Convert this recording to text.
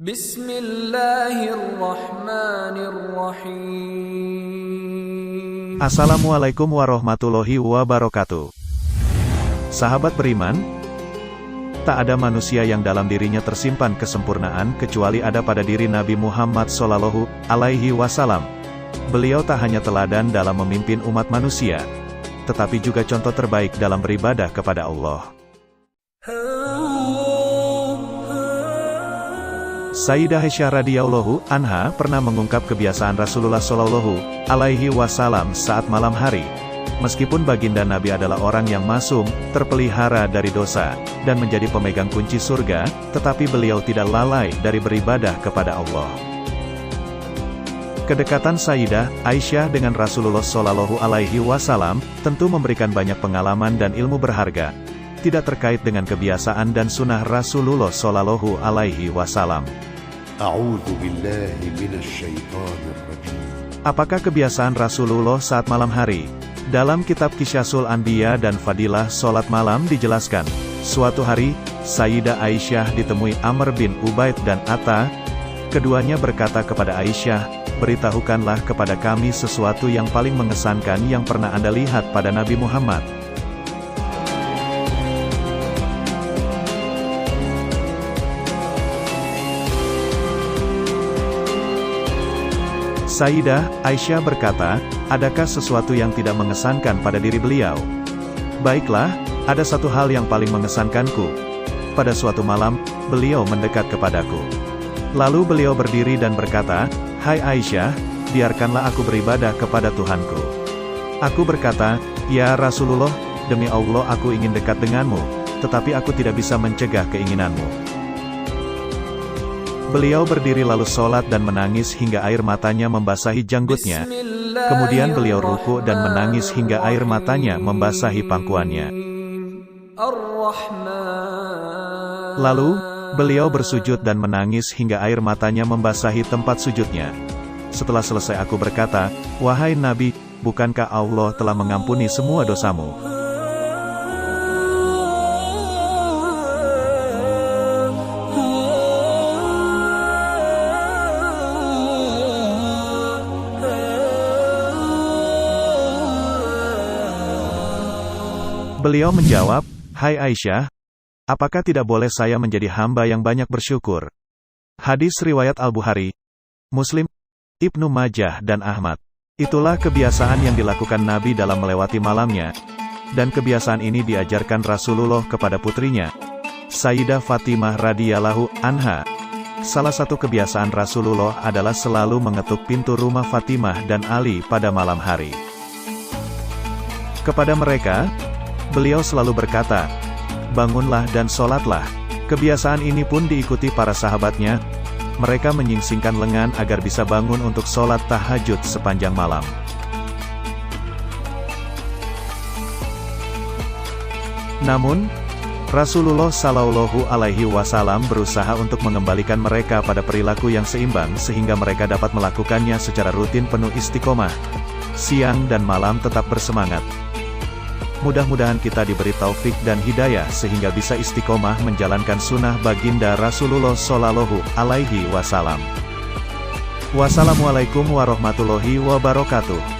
Bismillahirrahmanirrahim. Assalamualaikum warahmatullahi wabarakatuh. Sahabat beriman, tak ada manusia yang dalam dirinya tersimpan kesempurnaan kecuali ada pada diri Nabi Muhammad Shallallahu Alaihi Wasallam. Beliau tak hanya teladan dalam memimpin umat manusia, tetapi juga contoh terbaik dalam beribadah kepada Allah. Sayyidah Aisyah radhiyallahu anha pernah mengungkap kebiasaan Rasulullah Shallallahu Alaihi Wasallam saat malam hari. Meskipun baginda Nabi adalah orang yang masum, terpelihara dari dosa, dan menjadi pemegang kunci surga, tetapi beliau tidak lalai dari beribadah kepada Allah. Kedekatan Sayyidah Aisyah dengan Rasulullah Shallallahu Alaihi Wasallam tentu memberikan banyak pengalaman dan ilmu berharga, tidak terkait dengan kebiasaan dan sunnah Rasulullah Shallallahu Alaihi Wasallam. A'udzu billahi minasy syaithanir rajim. Apakah kebiasaan Rasulullah saat malam hari? Dalam kitab Qisyasul Anbiya dan Fadilah Salat Malam dijelaskan, suatu hari, Sayyidah Aisyah ditemui Amr bin Ubaid dan Atta. Keduanya berkata kepada Aisyah, "Beritahukanlah kepada kami sesuatu yang paling mengesankan yang pernah Anda lihat pada Nabi Muhammad." Sayyidah Aisyah berkata, "Adakah sesuatu yang tidak mengesankan pada diri beliau?" "Baiklah, ada satu hal yang paling mengesankanku. Pada suatu malam, beliau mendekat kepadaku. Lalu beliau berdiri dan berkata, 'Hai Aisyah, biarkanlah aku beribadah kepada Tuhanku.' Aku berkata, 'Ya Rasulullah, demi Allah aku ingin dekat denganmu, tetapi aku tidak bisa mencegah keinginanmu.' Beliau berdiri lalu sholat dan menangis hingga air matanya membasahi janggutnya. Kemudian beliau ruku dan menangis hingga air matanya membasahi pangkuannya. Lalu, beliau bersujud dan menangis hingga air matanya membasahi tempat sujudnya. Setelah selesai aku berkata, 'Wahai Nabi, bukankah Allah telah mengampuni semua dosamu?' Beliau menjawab, 'Hai Aisyah, apakah tidak boleh saya menjadi hamba yang banyak bersyukur?' Hadis riwayat Al-Bukhari, Muslim, Ibnu Majah dan Ahmad. Itulah kebiasaan yang dilakukan Nabi dalam melewati malamnya. Dan kebiasaan ini diajarkan Rasulullah kepada putrinya, Sayyidah Fatimah radhiyallahu anha. Salah satu kebiasaan Rasulullah adalah selalu mengetuk pintu rumah Fatimah dan Ali pada malam hari. Kepada mereka, beliau selalu berkata, 'Bangunlah dan sholatlah.' Kebiasaan ini pun diikuti para sahabatnya. Mereka menyingsingkan lengan agar bisa bangun untuk sholat tahajud sepanjang malam. Namun, Rasulullah Shallallahu Alaihi Wasallam berusaha untuk mengembalikan mereka pada perilaku yang seimbang sehingga mereka dapat melakukannya secara rutin penuh istiqomah. Siang dan malam tetap bersemangat. Mudah-mudahan kita diberi taufik dan hidayah sehingga bisa istiqomah menjalankan sunnah baginda Rasulullah Shallallahu Alaihi Wasallam. Wassalamualaikum warahmatullahi wabarakatuh.